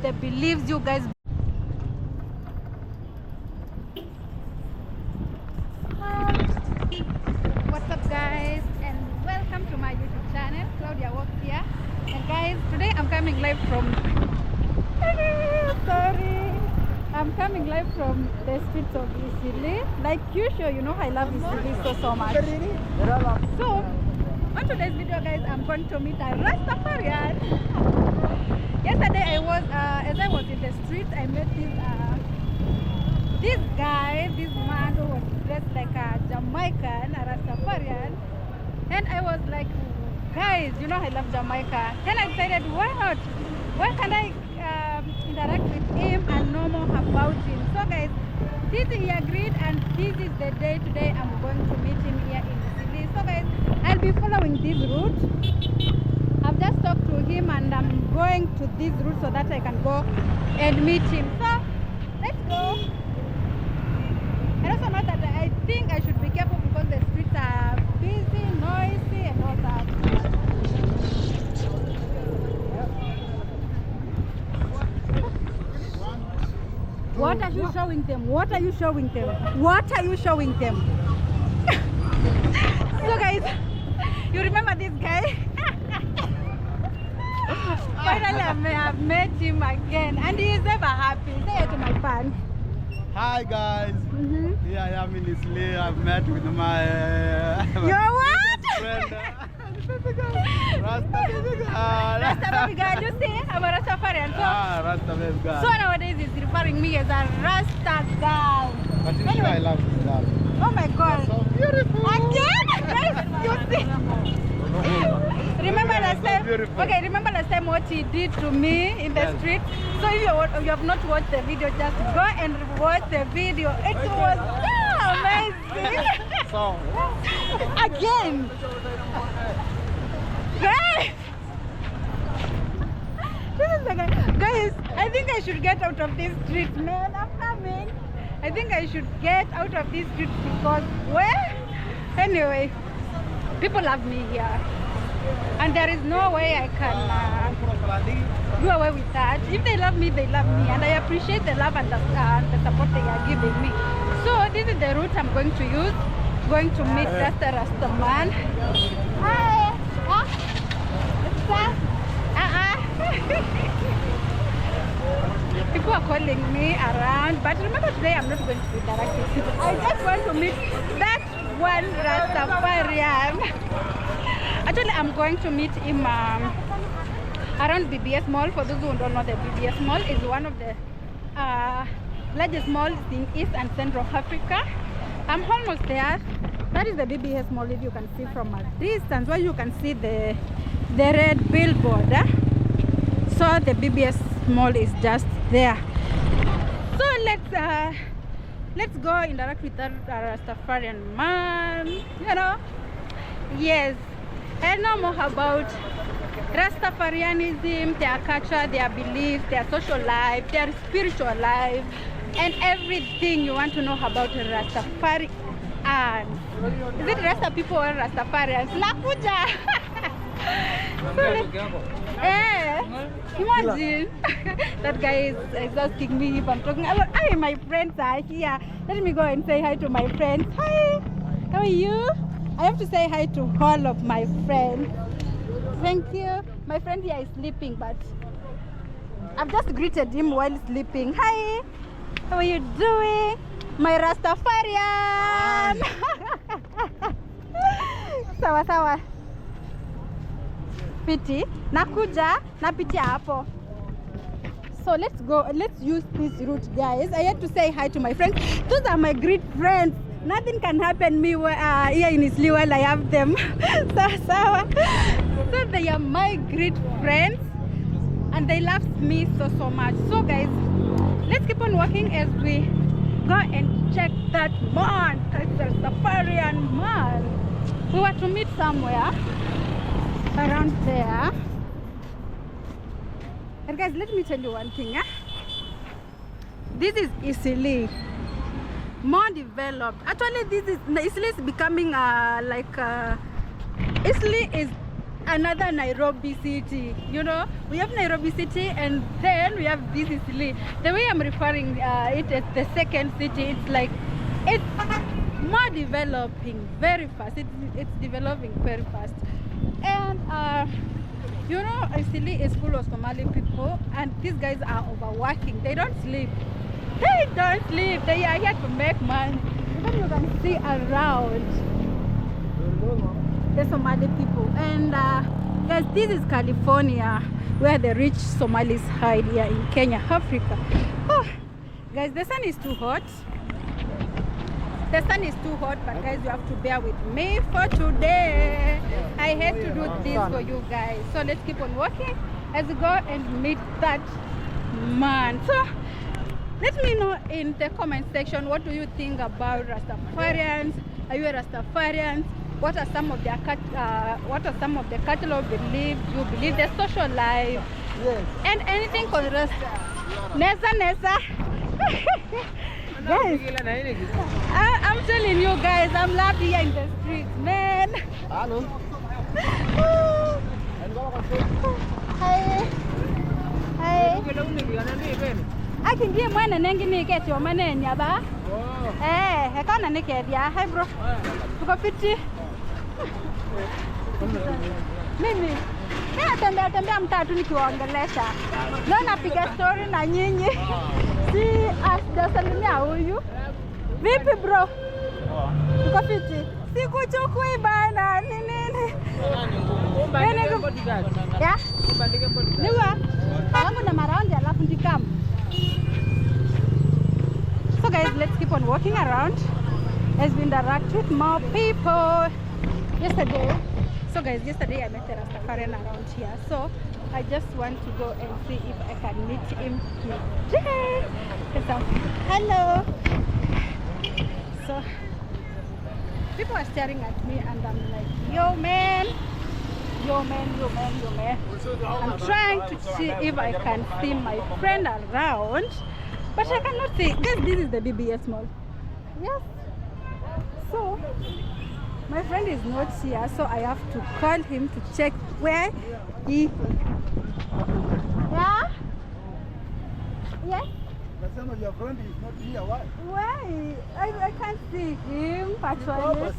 They believes you guys. What's up guys, and welcome to my YouTube channel. Claudia Walk here. And guys, today I'm coming live from I'm coming live from the streets of Isili. Like usual, you know I love Isili so much. So on today's video guys, I'm going to meet a Rastafarian. Yesterday I was as I was in the street, I met this guy, this man who was dressed like a Jamaican, a Rastafarian, and I was like, guys, you know I love Jamaica. Then I decided, why not? Why can't I interact with him and know more about him? So guys, he agreed, and this is the day today I'm going to meet him here in the city. So guys, I'll be following this route. I've just talked to him and I'm going to this route so that I can go and meet him. So let's go. And also know that I think I should be careful because the streets are busy, noisy and all that. What are you showing them? What are you showing them? What are you showing them? So guys, you remember this guy? Finally I've met him again and he is ever happy. Say it to my fan. Hi guys. Here I am in Isli. I've met with my Your what? friend. Rasta baby girl. Rasta baby girl, you see? I'm a Rastafarian. So, Rasta baby girl. so nowadays he's referring me as a Rasta girl. But you know I love this girl. Oh my god. So beautiful. Again? Guys, you see? Remember last time? Okay, remember last time what he did to me in the street? So if you have not watched the video, just go and watch the video. It was so amazing. So Again. Guys. This is the guy. Guys, I think I should get out of this street, man. I'm coming. I think I should get out of this street because, well, anyway, people love me here. And there is no way I can do away with that. If they love me, they love me. And I appreciate the love and the support they are giving me. So this is the route I'm going to use. Going to meet Rasta man. Hi. People are calling me around. But remember today I'm not going to be directly. I just want to meet that one Rastafarian. Actually, I'm going to meet him around BBS Mall. For those who don't know, the BBS Mall is one of the largest malls in East and Central Africa. I'm almost there. That is the BBS Mall, if you can see from a distance, where you can see the red billboard. So the BBS Mall is just there. So let's go interact with that Rastafarian man. You know, yes. And know more about Rastafarianism, their culture, their beliefs, their social life, their spiritual life, and everything you want to know about Rastafarian. Is it Rasta people or Rastafarians? Nakuja! Imagine that guy is asking me if I'm talking. Hi, my friends are here. Let me go and say hi to my friends. Hi, how are you? I have to say hi to all of my friends. Thank you. My friend here is sleeping, but I've just greeted him while sleeping. Hi, how are you doing? My Rastafarian. Sawa sawa. Piti, nakuja, napitia hapo. So let's go. Let's use this route, guys. I had to say hi to my friends. Those are my great friends. Nothing can happen me here in Isli while I have them. So they are my great friends and they love me so much. So guys, let's keep on walking as we go and check that man. It's a Rastafarian man. We were to meet somewhere around there. And guys, let me tell you one thing. This is Isili. More developed. Actually, Isli is becoming Isli is another Nairobi city. You know, we have Nairobi city, and then we have this is Lee. The way I'm referring it as the second city, it's like it's more developing very fast. It's developing very fast, and you know, Isili is full of Somali people, and these guys are overworking. They don't sleep. They don't sleep. They are here to make money. Even you can see around the Somali people. And guys, this is California, where the rich Somalis hide here in Kenya, Africa. Oh, guys, the sun is too hot. The sun is too hot, but guys, you have to bear with me for today. I hate to do this for you guys. So let's keep on walking as we go and meet that man. So let me know in the comment section, what do you think about Rastafarians? Are you a Rastafarian? What are some of their cultural beliefs? You believe the social life? Yes. And anything on Nessa. Guys, I'm telling you guys, I'm loved here in the streets, man. Hello. Hi. Aki ndiye mwana nengi niketi wa manenya ba. Hekana niketi ya. Hi bro. Tuko fiti. Mimi natembea mtatu nikiwaongelesha. Leo napiga story na nyinyi. Si asijasalimia huyu. Vipi bro? Tuko fiti. Sikuchukui bana. Nini? Ya? Niwa? Wangu na maraundi alafu ndikamu. So guys, let's keep on walking around as we interact with more people. Yesterday I met a Rastafarian around here, so I just want to go and see if I can meet him today. So, hello. So people are staring at me and I'm like, yo man. I'm trying to see if I can see my friend around, but I cannot see. Guys, this is the BBS mall. Yes. So my friend is not here, so I have to call him to check where he. Yeah. Yes. Some of your friend is not here. Why? Why? I can't see him actually.